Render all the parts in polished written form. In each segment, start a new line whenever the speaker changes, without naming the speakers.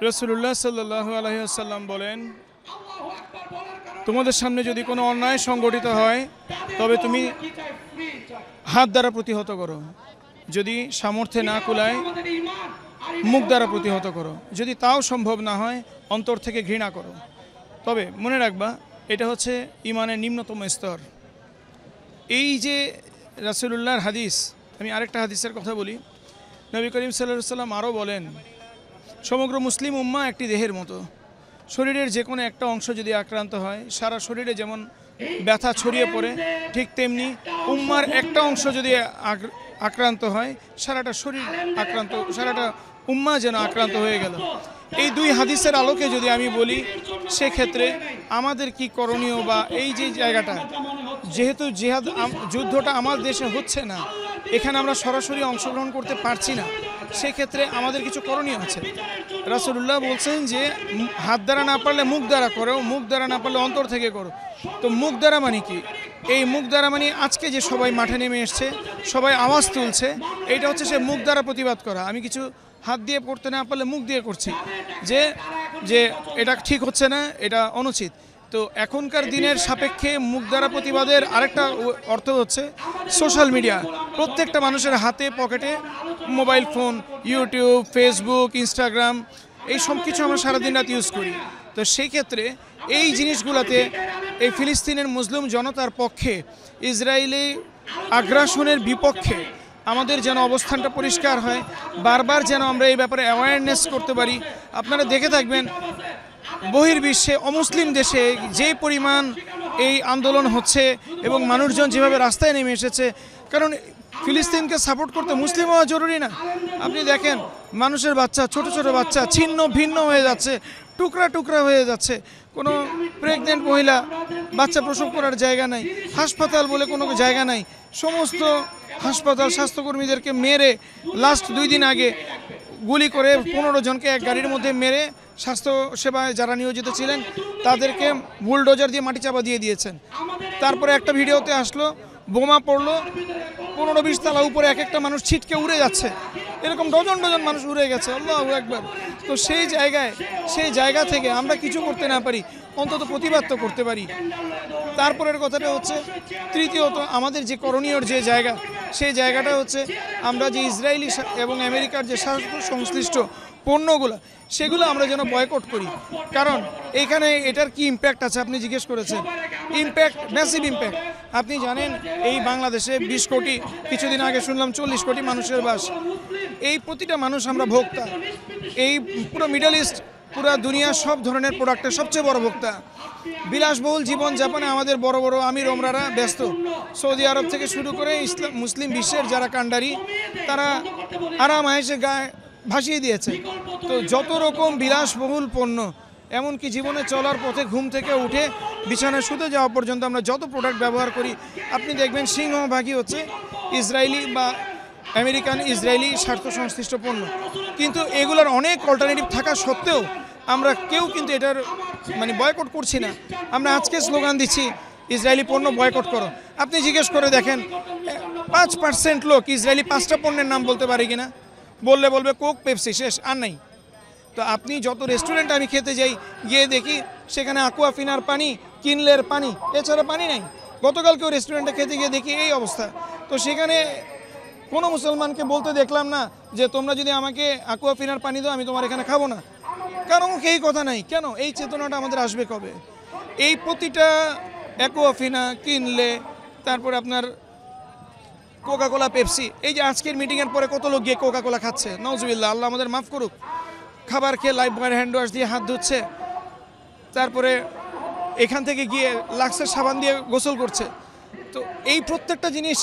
রাসূলুল্লাহ সাল্লাল্লাহু আলাইহি ওয়াসাল্লাম বলেন, তোমাদের সামনে যদি কোনো অন্যায় সংগঠিত হয় তবে তুমি হাত দ্বারা প্রতিহত করো, যদি সামর্থ্যে না কুলায় মুখ দ্বারা প্রতিহত করো, যদি তাও সম্ভব না হয় অন্তর থেকে ঘৃণা করো। তবে মনে রাখবা, এটা হচ্ছে ঈমানের নিম্নতম স্তর। এই যে রাসূলুল্লাহর হাদিস, আমি আরেকটা হাদিসের কথা বলি। নবী করিম সাল্লাল্লাহু আলাইহি ওয়াসাল্লাম আরও বলেন, সমগ্র মুসলিম উম্মাহ একটি দেহের মতো। শরীরের যে কোনো একটা অংশ যদি আক্রান্ত হয়, সারা শরীরে যেমন ব্যথা ছড়িয়ে পড়ে, ঠিক তেমনি উম্মার একটা অংশ যদি আক্রান্ত হয়, সারাটা শরীর আক্রান্ত, সারাটা উম্মাহ যেন আক্রান্ত হয়ে গেল। এই দুই হাদিসের আলোকে যদি আমি বলি, সেক্ষেত্রে আমাদের কি করণীয়, বা এই যে জায়গাটা, যেহেতু জিহাদ যুদ্ধটা আমার দেশে হচ্ছে না, এখানে আমরা সরাসরি অংশগ্রহণ করতে পারছি না, সেক্ষেত্রে আমাদের কিছু করণীয় আছে। রাসূলুল্লাহ বলছেন যে হাত দ্বারা না পারলে মুখ দ্বারা করো, মুখ দ্বারা না পারলে অন্তর থেকে করো। তো মুখ দ্বারা মানে কি? এই মুখ দ্বারা মানে আজকে যে সবাই মাঠে নেমে এসছে, সবাই আওয়াজ তুলছে, এইটা হচ্ছে সে মুখ দ্বারা প্রতিবাদ করা। আমি কিছু হাত দিয়ে করতে না পারলে মুখ দিয়ে করছি, যে যে এটা ঠিক হচ্ছে না, এটা অনুচিত। তো এখনকার দিনের সাপেক্ষে মুখ দ্বারা প্রতিবাদের আরেকটা অর্থ হচ্ছে সোশ্যাল মিডিয়া। প্রত্যেকটা মানুষের হাতে পকেটে mobile phone, YouTube, Facebook, Instagram, এই সব কিছু আমরা সারাদিন রাত ইউজ করি। তো সেই ক্ষেত্রে এই জিনিসগুলোতে এই ফিলিস্তিনের মুসলিম জনতার পক্ষে, ইসরায়েলি আগ্রাসনের বিপক্ষে আমাদের যেন অবস্থানটা পরিষ্কার হয়, বারবার যেন আমরা এই ব্যাপারে অ্যাওয়ারনেস করতে পারি। আপনারা দেখে থাকবেন, বহির্বিশ্বে অমুসলিম দেশে যে পরিমাণ এই আন্দোলন হচ্ছে এবং মানুষজন যেভাবে রাস্তায় নেমে এসেছে, কারণ ফিলিস্তিনকে সাপোর্ট করতে মুসলিম হওয়া জরুরি না। আপনি দেখেন, মানুষের বাচ্চা, ছোট ছোট বাচ্চা ছিন্ন ভিন্ন হয়ে যাচ্ছে, টুকরা টুকরা হয়ে যাচ্ছে। কোনো প্রেগনেন্ট মহিলা, বাচ্চা প্রসব করার জায়গা নাই, হাসপাতাল বলে কোনো জায়গা নাই। সমস্ত হাসপাতাল স্বাস্থ্যকর্মীদেরকে মেরে, লাস্ট 2 দিন আগে গুলি করে 15 জনকে এক গাড়ির মধ্যে মেরে স্বাস্থ্য সেবায় যারা নিয়োজিত ছিলেন তাদেরকে বুলডোজার দিয়ে মাটি চাপা দিয়ে দিয়েছেন। তারপরে একটা ভিডিওতে আসলো, বোমা পড়লো 15-20 তলা উপরে, এক একটা মানুষ ছিটকে উড়ে যাচ্ছে, এরকম ডজন ডজন মানুষ উড়ে গেছে। আল্লাহু আকবার। তো সেই জায়গা থেকে আমরা কিছু করতে না পারি, অন্তত প্রতিবাদ তো করতে পারি। তারপরের কথাটা হচ্ছে, তৃতীয়ত আমাদের যে করণীয় যে জায়গা, সেই জায়গাটা হচ্ছে আমরা যে ইসরায়েলি এবং আমেরিকার যে স্বাস্থ্য সংশ্লিষ্ট পণ্যগুলো, সেগুলো আমরা যেন বয়কট করি। কারণ এইখানে এটার কি ইম্প্যাক্ট আছে আপনি জিজ্ঞেস করেছেন। Impact, massive impact. আপনি জানেন এই বাংলাদেশে 20 কোটি, কিছুদিন আগে শুনলাম 40 কোটি মানুষের বাস। এই প্রতিটা মানুষ আমরা ভোক্তা। এই পুরো মিডল ইস্ট, পুরো দুনিয়ার সব ধরনের প্রোডাক্টের সবচেয়ে বড় ভোক্তা। বিলাসবহুল জীবনযাপনে আমাদের বড় বড় আমির ওমরারা ব্যস্ত। সৌদি আরব থেকে শুরু করে মুসলিম বিশ্বের যারা কাণ্ডারি, তারা আরাম আয়েশে গায়ে ভাসিয়ে দিয়েছে। তো যত রকম বিলাসবহুল পণ্য, এমনকি জীবনে চলার পথে ঘুম থেকে উঠে বিছানায় শুতে যাওয়া পর্যন্ত আমরা যত প্রোডাক্ট ব্যবহার করি, আপনি দেখবেন সিংহভাগই হচ্ছে ইসরায়েলি বা আমেরিকান ইসরায়েলি স্বার্থ সংশ্লিষ্ট পণ্য। কিন্তু এগুলোর অনেক অল্টারনেটিভ থাকা সত্ত্বেও আমরা কেউ কিন্তু এটার বয়কট করছি না। আমরা আজকে স্লোগান দিচ্ছি, ইসরায়েলি পণ্য বয়কট করো। আপনি জিজ্ঞেস করে দেখেন, 5% লোক ইসরায়েলি 5টা পণ্যের নাম বলতে পারে কিনা? বলবে কোক, পেপসি, শেষ, আর নাই। তো আপনি যত রেস্টুরেন্ট আমি খেতে যাই, গিয়ে দেখি সেখানে আকুয়াফিনার পানি, কিনলের পানি, এছাড়া পানি নাই। গতকালকেও রেস্টুরেন্টে খেতে গিয়ে দেখি এই অবস্থা। তো সেখানে কোনো মুসলমানকে বলতে দেখলাম না যে তোমরা যদি আমাকে আকুয়াফিনার পানি দাও, আমি তোমার এখানে খাবো না। কারণ এই কথা নাই। কেন? এই চেতনাটা আমাদের আসবে কবে? এই প্রতিটা অ্যাকুয়াফিনা, কিনলে, তারপরে আপনার কোকাকোলা, পেপসি, এই যে আজকের মিটিংয়ের পরে কত লোক গিয়ে কোকাকোলা খাচ্ছে, নাউজুবিল্লাহ, আল্লাহ আমাদের মাফ করুক। খাবার খেয়ে লাইফ বয়ের হ্যান্ড ওয়াশ দিয়ে হাত ধুচ্ছে, তারপরে এখান থেকে গিয়ে লাক্সের সাবান দিয়ে গোসল করছে। তো এই প্রত্যেকটা জিনিস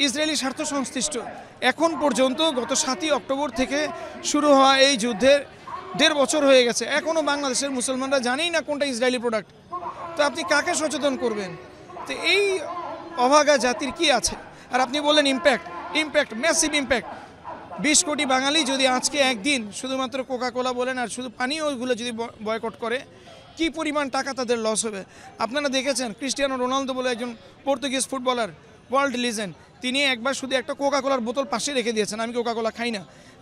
ইসরায়েলি স্বার্থ সংশ্লিষ্ট। এখন পর্যন্ত গত 7ই অক্টোবর থেকে শুরু হওয়া এই যুদ্ধের 1.5 বছর হয়ে গেছে, এখনও বাংলাদেশের মুসলমানরা জানেই না কোনটা ইসরায়েলি প্রোডাক্ট। তো আপনি কাকে সচেতন করবেন? তো এই অভাগা জাতির কি আছে? আর আপনি বললেন ইম্প্যাক্ট, ম্যাসিভ ইম্প্যাক্ট। 20 কোটি বাঙালি যদি আজকে একদিন শুধুমাত্র কোকাকোলা বলেন আর শুধু পানীয় ওইগুলো যদি বয়কট করে, কি পরিমাণ টাকা তাদের লস হবে। আপনারা দেখেছেন, ক্রিস্টিয়ানো রোনালদো বলে একজন পর্তুগিজ ফুটবলার, ওয়ার্ল্ড লিজেন্ড, তিনি একবার শুধু একটা কোকা কোলার বোতল পাশে রেখে দিয়েছেন, আমি কোকা কোলা খাই না।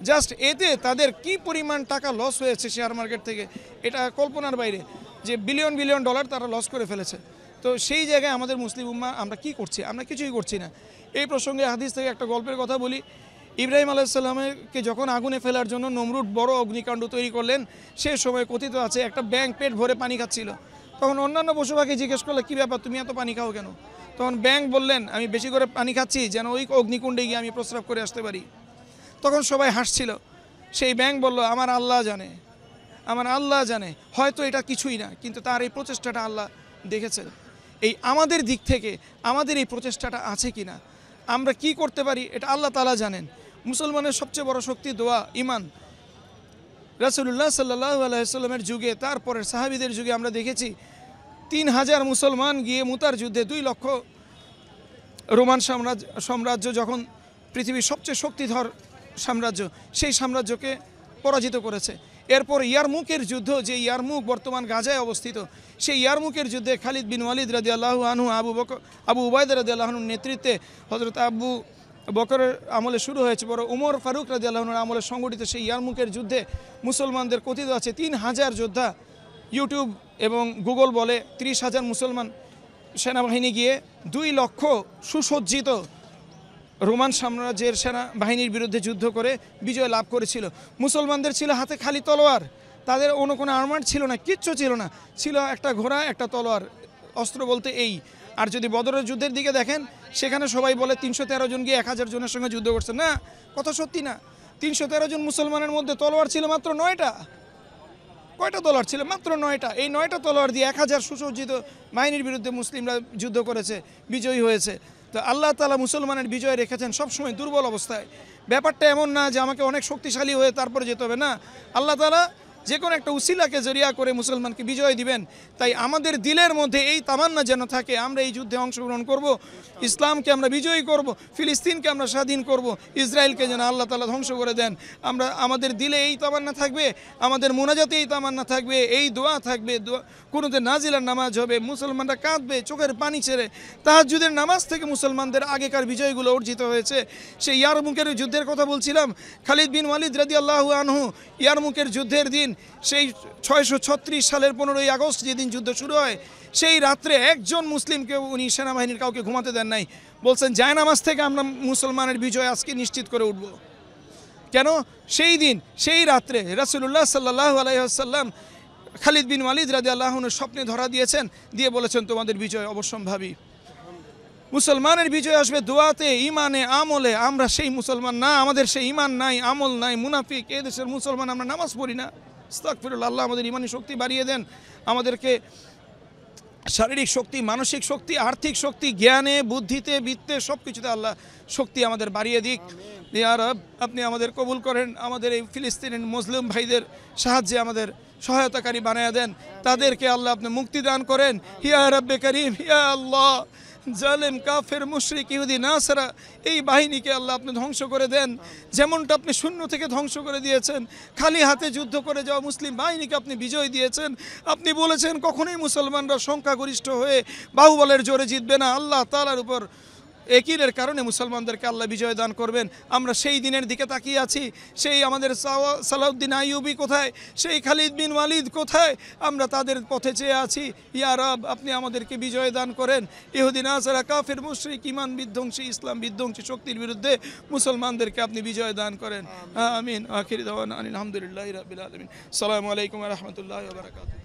জাস্ট এতে তাদের কি পরিমাণ টাকা লস হয়েছে শেয়ার মার্কেট থেকে, এটা কল্পনার বাইরে, যে বিলিয়ন বিলিয়ন ডলার তারা লস করে ফেলেছে। তো সেই জায়গায় আমাদের মুসলিম উম্মাহ আমরা কি করছি? আমরা কিছুই করছি না। এই প্রসঙ্গে হাদিস থেকে একটা গল্পের কথা বলি। ইব্রাহিম আলাইহিসসালামকে যখন আগুনে ফেলার জন্য নমরুদ বড় অগ্নিকাণ্ড তৈরি করলেন, সে সময় কথিত আছে একটা ব্যাঙ পেট ভরে পানি খাচ্ছিল। তখন অন্যান্য পশু পাখি জিজ্ঞেস করলে, কী ব্যাপার, তুমি এত পানি খাও কেন? তখন ব্যাঙ বললেন, আমি বেশি করে পানি খাচ্ছি যেন ওই অগ্নিকুণ্ডে গিয়ে আমি প্রস্রাব করে আসতে পারি। তখন সবাই হাসছিল। সেই ব্যাঙ বলল, আমার আল্লাহ জানে, আমার আল্লাহ জানে, হয়তো এটা কিছুই না, কিন্তু তার এই প্রচেষ্টাটা আল্লাহ দেখেছেন। এই আমাদের দিক থেকে আমাদের এই প্রচেষ্টাটা আছে কি না, আমরা কি করতে পারি, এটা আল্লাহ তাআলা জানেন। মুসলমানের সবচেয়ে বড় শক্তি দোয়া, ইমান। রাসূলুল্লাহ সাল্লাল্লাহু আলাইহি ওয়াসাল্লামের যুগে, তারপরের সাহাবীদের যুগে আমরা দেখেছি 3000 মুসলমান গিয়ে মুতার যুদ্ধে 2 লক্ষ রোমান সাম্রাজ্য যখন পৃথিবীর সবচেয়ে শক্তিধর সাম্রাজ্য, সেই সাম্রাজ্যকে পরাজিত করেছে। এরপর ইয়ারমুকের যুদ্ধ, যে ইয়ারমুক বর্তমান গাজায় অবস্থিত, সেই ইয়ারমুকের যুদ্ধে খালিদ বিন ওয়ালিদ রাদিয়াল্লাহু আনহু, আবু উবাইদা রাদিয়াল্লাহু আনহুর নেতৃত্বে, হযরত আবু বকরের আমলে শুরু হয়েছে, বড় উমর ফারুক রাদিয়াল্লাহু আনহুর আমলে সংগঠিত সেই ইয়ারমুকের যুদ্ধে মুসলমানদের কথিত আছে 3000 যোদ্ধা, ইউটিউব এবং গুগল বলে 30,000 মুসলমান সেনাবাহিনী গিয়ে 2 লক্ষ সুসজ্জিত রোমান সাম্রাজ্যের সেনাবাহিনীর বিরুদ্ধে যুদ্ধ করে বিজয় লাভ করেছিল। মুসলমানদের ছিল হাতে খালি তলোয়ার, তাদের অন্য কোনো আর্মার ছিল না, কিচ্ছু ছিল না, ছিল একটা ঘোড়া, একটা তলোয়ার, অস্ত্র বলতে এই। আর যদি বদরের যুদ্ধের দিকে দেখেন, সেখানে সবাই বলে 313 জন গিয়ে 1000 জনের সঙ্গে যুদ্ধ করছে। না, কথা সত্যি না। 313 জন মুসলমানের মধ্যে তলোয়ার ছিল মাত্র 9টা। কয়টা তলোয়ার ছিল? মাত্র 9টা। এই 9টা তলোয়ার দিয়ে 1000 সুসজ্জিত বাহিনীর বিরুদ্ধে মুসলিমরা যুদ্ধ করেছে, বিজয়ী হয়েছে। তো আল্লাহ তাআলা মুসলমানের বিজয় রেখেছেন সবসময় দুর্বল অবস্থায়। ব্যাপারটা এমন না যে আমাকে অনেক শক্তিশালী হয়ে তারপরে যেতে হবে, না। আল্লাহ তাআলা যে কোনো একটা উসিলাকে জরিয়া করে মুসলমানকে বিজয় দিবেন। তাই আমাদের দিলের মধ্যে এই তামান্না যেন থাকে, আমরা এই যুদ্ধে অংশগ্রহণ করব, ইসলামকে আমরা বিজয়ী করব, ফিলিস্তিনকে আমরা স্বাধীন করব, ইসরায়েলকে যেন আল্লাহ তাআলা ধ্বংস করে দেন। আমাদের দিলে এই তামান্না থাকবে, আমাদের মোনাজাতে এই তামান্না থাকবে, এই দোয়া থাকবে। কোনোতে নাজিলার নামাজ হবে, মুসলমানরা কাঁদবে চোখের পানি ছেড়ে। তাহাজ্জুদের নামাজ থেকে মুসলমানদের আগেকার বিজয়গুলো অর্জিত হয়েছে। সেই ইয়ারমুকের যুদ্ধের কথা বলছিলাম, খালিদ বিন ওয়ালিদ রাদিয়াল্লাহু আনহু ইয়ারমুকের যুদ্ধের দিন, সেই 636 সালের 15ই আগস্ট যেদিন যুদ্ধ শুরু হয়, সেই রাত্রে একজন মুসলিমকে উনি সেনাবাহিনীর কাউকে ঘুমাতে দেন নাই। বলছেন, জায়নামাজ থেকে আমরা মুসলমানের বিজয় আজকে নিশ্চিত করে উঠব। কেন? সেই দিন, সেই রাত্রে রাসূলুল্লাহ সাল্লাল্লাহু আলাইহি ওয়াসাল্লাম খালিদ বিন ওয়ালিদ রাদিয়াল্লাহু আনহুর স্বপ্নে ধরা দিয়েছেন, দিয়ে বলেছেন, তোমাদের বিজয় অবশ্যম্ভাবী। মুসলমানের বিজয় আসবে দোয়াতে, ইমানে, আমলে। আমরা সেই মুসলমান না, আমাদের সেই ইমান নাই, আমল নাই, মুনাফিক। এই দেশের মুসলমান, আমরা নামাজ পড়ি না। আস্তাগফিরুল্লাহ। আল্লাহ আমাদের ইমানি শক্তি বাড়িয়ে দেন, আমাদেরকে শারীরিক শক্তি, মানসিক শক্তি, আর্থিক শক্তি, জ্ঞানে, বুদ্ধিতে, বিত্তে, সব কিছুতে আল্লাহ শক্তি আমাদের বাড়িয়ে দিক। ইয়া রব, আপনি আমাদের কবুল করেন, আমাদের এই ফিলিস্তিনের মুসলিম ভাইদের সাহায্যে আমাদের সহায়তাকারী বানায়া দেন, তাদেরকে আল্লাহ আপনি মুক্তি দান করেন। ইয়া রব্বে করিম, ইয়া আল্লাহ, জালেম, কাফের, মুশরিক, ইহুদি, নাসারা এই বাহিনীকে আল্লাহ আপনি ধ্বংস করে দেন। যেমনটা আপনি শূন্য থেকে ধ্বংস করে দিয়েছেন, খালি হাতে যুদ্ধ করে যাওয়া মুসলিম বাহিনীকে আপনি বিজয় দিয়েছেন। আপনি বলেছেন কখনোই মুসলমানরা সংখ্যাগরিষ্ঠ হয়ে বাহুবলের জোরে জিতবে না। আল্লাহ তাআলার উপর একিনের কারণে মুসলমানদেরকে আল্লাহ বিজয় দান করবেন। আমরা সেই দিনের দিকে তাকিয়ে আছি। সেই আমাদের সালাউদ্দিন আইয়ুবী কোথায়, সেই খালিদ বিন ওয়ালিদ কোথায়, আমরা তাদের পথে চেয়ে আছি। ইয়া রব, আপনি আমাদেরকে বিজয় দান করেন। ইহুদি, নাসারা, কাফের, মুশরিক, ঈমান বিধ্বংসী, ইসলাম বিধ্বংসী শক্তির বিরুদ্ধে মুসলমানদেরকে আপনি বিজয় দান করেন। আমিন। আখির দাওয়ানা আলহামদুলিল্লাহি রাব্বিল আলামিন। আসসালামু আলাইকুম ওয়া রাহমাতুল্লাহি ওয়া বারাকাতুহু।